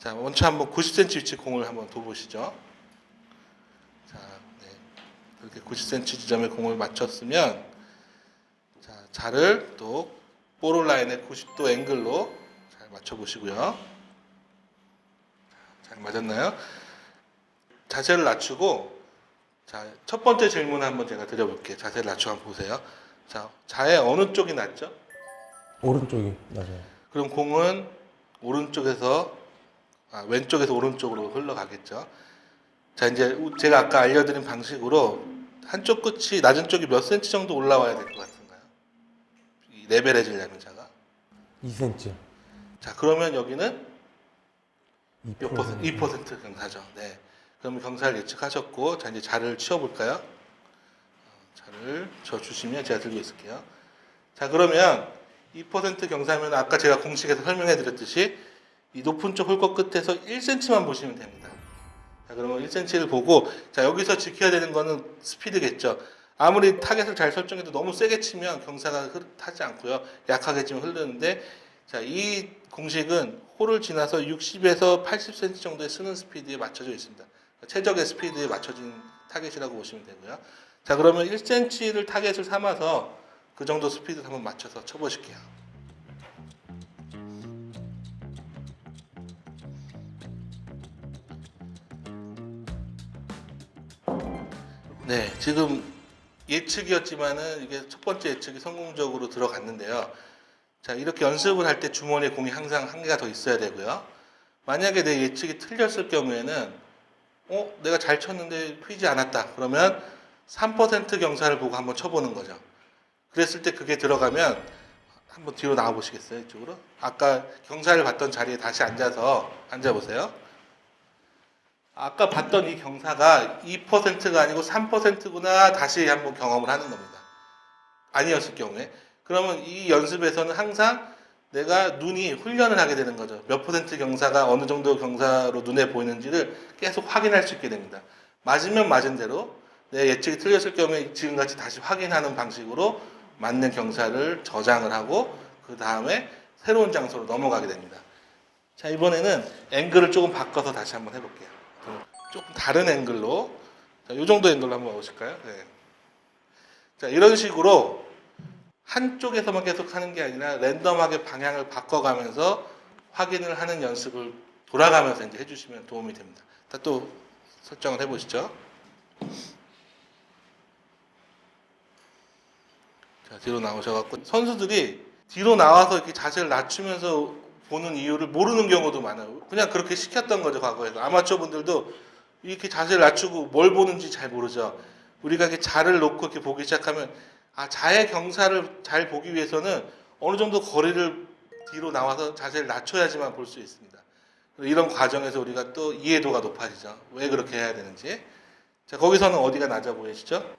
자, 먼저 한번 90cm 위치 공을 한번 둬보시죠. 자, 네. 이렇게 90cm 지점에 공을 맞췄으면, 자, 자를 또 볼올 라인에 90도 앵글로 잘 맞춰보시고요. 잘 맞았나요? 자세를 낮추고, 자, 첫 번째 질문 한번 제가 드려볼게요. 자세를 낮추고 한번 보세요. 자, 자의 어느 쪽이 낮죠? 오른쪽이 맞아요. 그럼 공은 왼쪽에서 오른쪽으로 흘러가겠죠. 자, 이제 제가 아까 알려드린 방식으로 한쪽 끝이 낮은 쪽이 몇 센치 정도 올라와야 될 것 같은가요? 이 레벨해지려면 자가. 2cm. 자, 그러면 여기는 몇 2%. 퍼센트? 2% 경사죠. 네. 그럼 경사를 예측하셨고, 자, 이제 자를 치워볼까요? 자를 쳐주시면 제가 들고 있을게요. 자, 그러면 2% 경사면 아까 제가 공식에서 설명해 드렸듯이 이 높은 쪽 홀컵 끝에서 1cm만 보시면 됩니다. 자, 그러면 1cm를 보고, 자, 여기서 지켜야 되는 거는 스피드겠죠. 아무리 타겟을 잘 설정해도 너무 세게 치면 경사가 타지 않고요. 약하게 치면 흐르는데, 자, 이 공식은 홀을 지나서 60에서 80cm 정도의 쓰는 스피드에 맞춰져 있습니다. 최적의 스피드에 맞춰진 타겟이라고 보시면 되고요. 자, 그러면 1cm를 타겟을 삼아서 그 정도 스피드 한번 맞춰서 쳐보실게요. 네, 지금 예측이었지만은 이게 첫 번째 예측이 성공적으로 들어갔는데요. 자, 이렇게 연습을 할 때 주머니에 공이 항상 한 개가 더 있어야 되고요. 만약에 내 예측이 틀렸을 경우에는, 내가 잘 쳤는데 휘지 않았다. 그러면 3% 경사를 보고 한번 쳐보는 거죠. 그랬을 때 그게 들어가면 한번 뒤로 나와 보시겠어요? 이쪽으로? 아까 경사를 봤던 자리에 다시 앉아보세요. 아까 봤던 이 경사가 2%가 아니고 3%구나 다시 한번 경험을 하는 겁니다. 아니었을 경우에. 그러면 이 연습에서는 항상 내가 눈이 훈련을 하게 되는 거죠. 몇 퍼센트 경사가 어느 정도 경사로 눈에 보이는지를 계속 확인할 수 있게 됩니다. 맞으면 맞은 대로 내 예측이 틀렸을 경우에 지금같이 다시 확인하는 방식으로 맞는 경사를 저장을 하고 그 다음에 새로운 장소로 넘어가게 됩니다. 자, 이번에는 앵글을 조금 바꿔서 다시 한번 해볼게요. 조금 다른 앵글로, 자, 이 정도 앵글로 한번 보실까요? 네. 자, 이런 식으로 한쪽에서만 계속 하는 게 아니라 랜덤하게 방향을 바꿔가면서 확인을 하는 연습을 돌아가면서 이제 해주시면 도움이 됩니다. 자, 또 설정을 해보시죠. 자, 뒤로 나오셔갖고 선수들이 뒤로 나와서 이렇게 자세를 낮추면서 보는 이유를 모르는 경우도 많아요. 그냥 그렇게 시켰던 거죠, 과거에서. 아마추어 분들도 이렇게 자세를 낮추고 뭘 보는지 잘 모르죠. 우리가 이렇게 자를 놓고 이렇게 보기 시작하면, 자의 경사를 잘 보기 위해서는 어느 정도 거리를 뒤로 나와서 자세를 낮춰야지만 볼 수 있습니다. 이런 과정에서 우리가 또 이해도가 높아지죠. 왜 그렇게 해야 되는지. 자, 거기서는 어디가 낮아 보이시죠?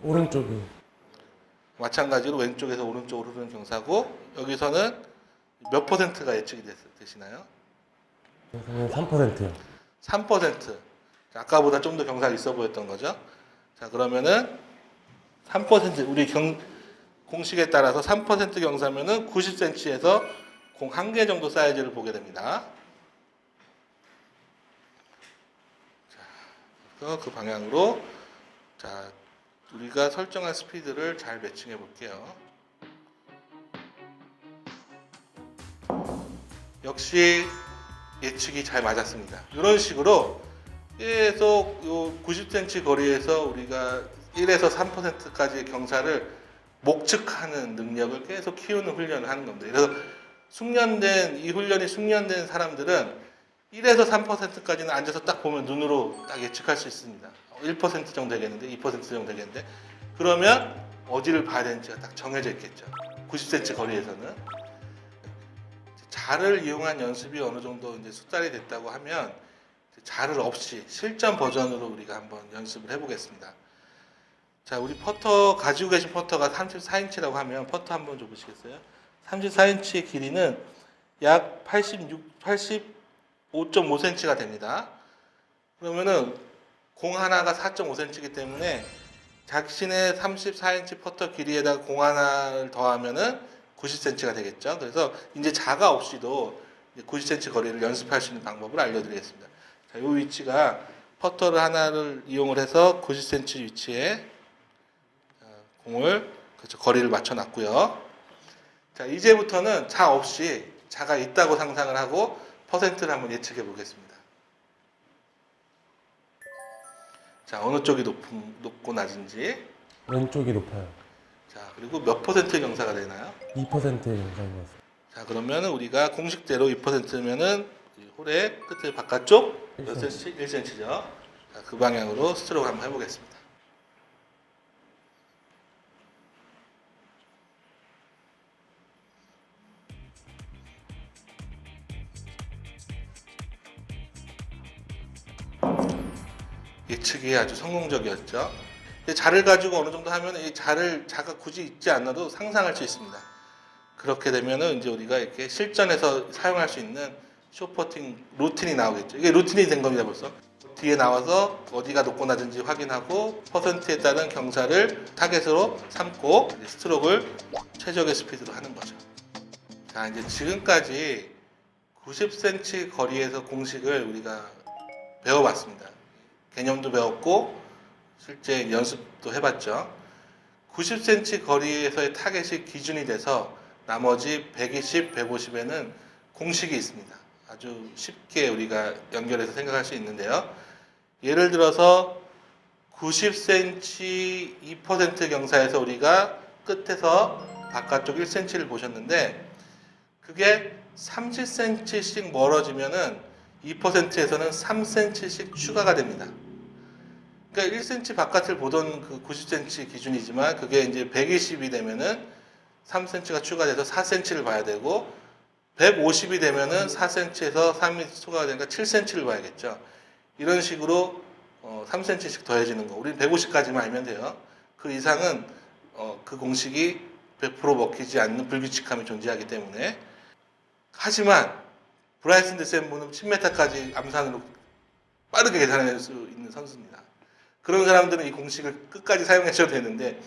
오른쪽이. 마찬가지로 왼쪽에서 오른쪽으로 흐르는 경사고, 여기서는 몇 퍼센트가 예측이 되시나요? 3%요. 3%. 아까보다 좀 더 경사가 있어 보였던 거죠. 자, 그러면은 3% 우리 공식에 따라서 3% 경사면은 90cm에서 공 한 개 정도 사이즈를 보게 됩니다. 자, 그래서 그 방향으로, 자, 우리가 설정한 스피드를 잘 매칭해 볼게요. 역시 예측이 잘 맞았습니다. 이런 식으로 계속 요 90cm 거리에서 우리가 1에서 3%까지의 경사를 목측하는 능력을 계속 키우는 훈련을 하는 겁니다. 그래서 이 훈련이 숙련된 사람들은 1에서 3%까지는 앉아서 딱 보면 눈으로 딱 예측할 수 있습니다. 1% 정도 되겠는데, 2% 정도 되겠는데, 그러면 어디를 봐야 되는지가 딱 정해져 있겠죠. 90cm 거리에서는. 자를 이용한 연습이 어느 정도 이제 숙달이 됐다고 하면 자를 없이 실전 버전으로 우리가 한번 연습을 해보겠습니다. 자, 우리 퍼터 가지고 계신 퍼터가 34인치라고 하면 퍼터 한번 줘보시겠어요? 34인치의 길이는 약 85.5cm가 됩니다. 그러면은 공 하나가 4.5cm이기 때문에 자신의 34인치 퍼터 길이에다가 공 하나를 더하면은 90cm가 되겠죠. 그래서 이제 자가 없이도 90cm 거리를 연습할 수 있는 방법을 알려드리겠습니다. 자, 이 위치가 퍼터를 하나를 이용을 해서 90cm 위치에 공을 거리를 맞춰놨고요. 자, 이제부터는 자 없이 자가 있다고 상상을 하고 퍼센트를 한번 예측해 보겠습니다. 자, 어느 쪽이 높고 낮은지. 왼쪽이 높아요. 자, 그리고 몇 퍼센트 경사가 되나요? 2%의 영상인 것 같습니다. 자, 그러면 우리가 공식대로 2%면은 홀의 끝에 바깥쪽 몇 cm? 1cm죠. 자, 그 방향으로 스트로크 한번 해보겠습니다. 예측이 아주 성공적이었죠. 자를 가지고 어느 정도 하면 이 자가 굳이 있지 않아도 상상할 수 있습니다. 그렇게 되면은 이제 우리가 이렇게 실전에서 사용할 수 있는 쇼퍼팅 루틴이 나오겠죠. 이게 루틴이 된 겁니다, 벌써. 뒤에 나와서 어디가 높고 낮은지 확인하고 퍼센트에 따른 경사를 타겟으로 삼고 스트로크를 최적의 스피드로 하는 거죠. 자, 이제 지금까지 90cm 거리에서 공식을 우리가 배워봤습니다. 개념도 배웠고 실제 연습도 해봤죠. 90cm 거리에서의 타겟이 기준이 돼서 나머지 120, 150에는 공식이 있습니다. 아주 쉽게 우리가 연결해서 생각할 수 있는데요. 예를 들어서 90cm 2% 경사에서 우리가 끝에서 바깥쪽 1cm를 보셨는데 그게 30cm씩 멀어지면은 2%에서는 3cm씩 추가가 됩니다. 그러니까 1cm 바깥을 보던 그 90cm 기준이지만 그게 이제 120이 되면은 3cm가 추가돼서 4cm를 봐야 되고 150이 되면은 4cm에서 3이 추가가 되니까 7cm를 봐야겠죠. 이런 식으로 3cm씩 더해지는 거. 우리는 150까지만 알면 돼요. 그 이상은 그 공식이 100% 먹히지 않는 불규칙함이 존재하기 때문에. 하지만 브라이슨 데센보는 10m까지 암산으로 빠르게 계산할 수 있는 선수입니다. 그런 사람들은 이 공식을 끝까지 사용하셔도 되는데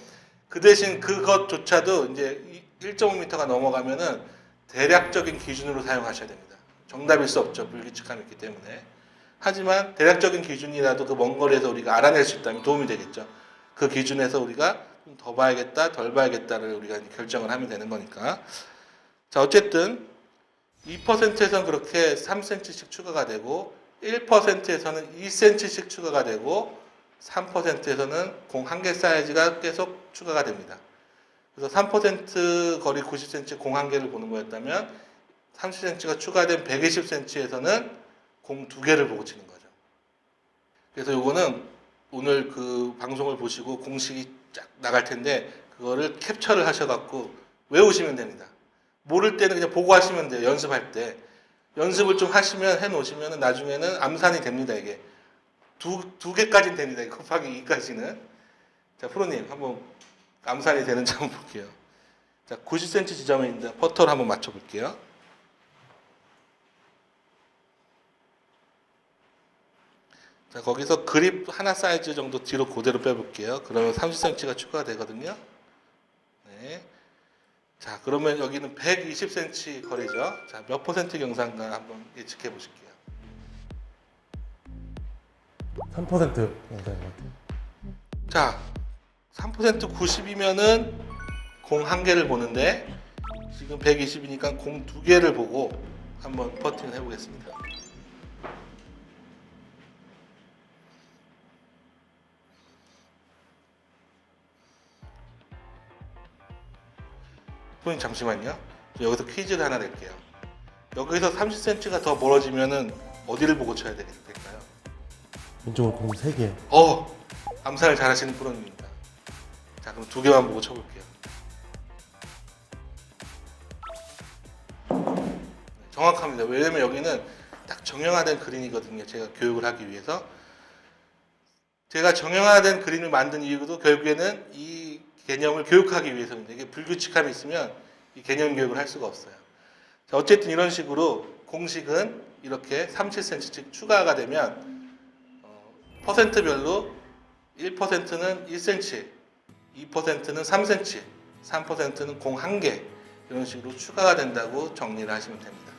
그 대신 그것조차도 이제 1.5m가 넘어가면은 대략적인 기준으로 사용하셔야 됩니다. 정답일 수 없죠. 불규칙함이 있기 때문에. 하지만 대략적인 기준이라도 그 먼 거리에서 우리가 알아낼 수 있다면 도움이 되겠죠. 그 기준에서 우리가 좀 더 봐야겠다, 덜 봐야겠다를 우리가 결정을 하면 되는 거니까. 자, 어쨌든 2%에서는 그렇게 3cm씩 추가가 되고 1%에서는 2cm씩 추가가 되고 3%에서는 공 한 개 사이즈가 계속 추가가 됩니다. 그래서 3% 거리 90cm 공 한 개를 보는 거였다면 30cm가 추가된 120cm에서는 공 두 개를 보고 치는 거죠. 그래서 요거는 오늘 그 방송을 보시고 공식이 쫙 나갈 텐데 그거를 캡처를 하셔갖고 외우시면 됩니다. 모를 때는 그냥 보고 하시면 돼요. 연습할 때. 연습을 좀 하시면 해놓으시면 나중에는 암산이 됩니다. 이게. 두 개까지는 됩니다. 곱하기 2까지는. 자, 프로님 한번 암산이 되는지 한번 볼게요. 자, 90cm 지점에 있는 퍼터를 한번 맞춰볼게요. 자, 거기서 그립 하나 사이즈 정도 뒤로 그대로 빼볼게요. 그러면 30cm가 추가가 되거든요. 네. 자, 그러면 여기는 120cm 거리죠. 자, 몇 퍼센트 경사인가 한번 예측해 보실게요. 3% 영상인 것 같아요. 자, 3% 90이면은 공 한 개를 보는데 지금 120이니까 공 두 개를 보고 한번 퍼팅을 해보겠습니다. 선생님 잠시만요. 여기서 퀴즈를 하나 낼게요. 여기서 30cm가 더 멀어지면은 어디를 보고 쳐야 될까요? 왼쪽으로 공 3개. 암산을 잘하시는 프로님입니다. 자, 그럼 두 개만 보고 쳐볼게요. 네, 정확합니다. 왜냐면 여기는 딱 정형화된 그린이거든요. 제가 교육을 하기 위해서. 제가 정형화된 그린을 만든 이유도 결국에는 이 개념을 교육하기 위해서입니다. 이게 불규칙함이 있으면 이 개념 교육을 할 수가 없어요. 자, 어쨌든 이런 식으로 공식은 이렇게 37cm씩 추가가 되면 퍼센트별로 1%는 1cm, 2%는 3cm, 3%는 공 한 개 이런 식으로 추가가 된다고 정리를 하시면 됩니다.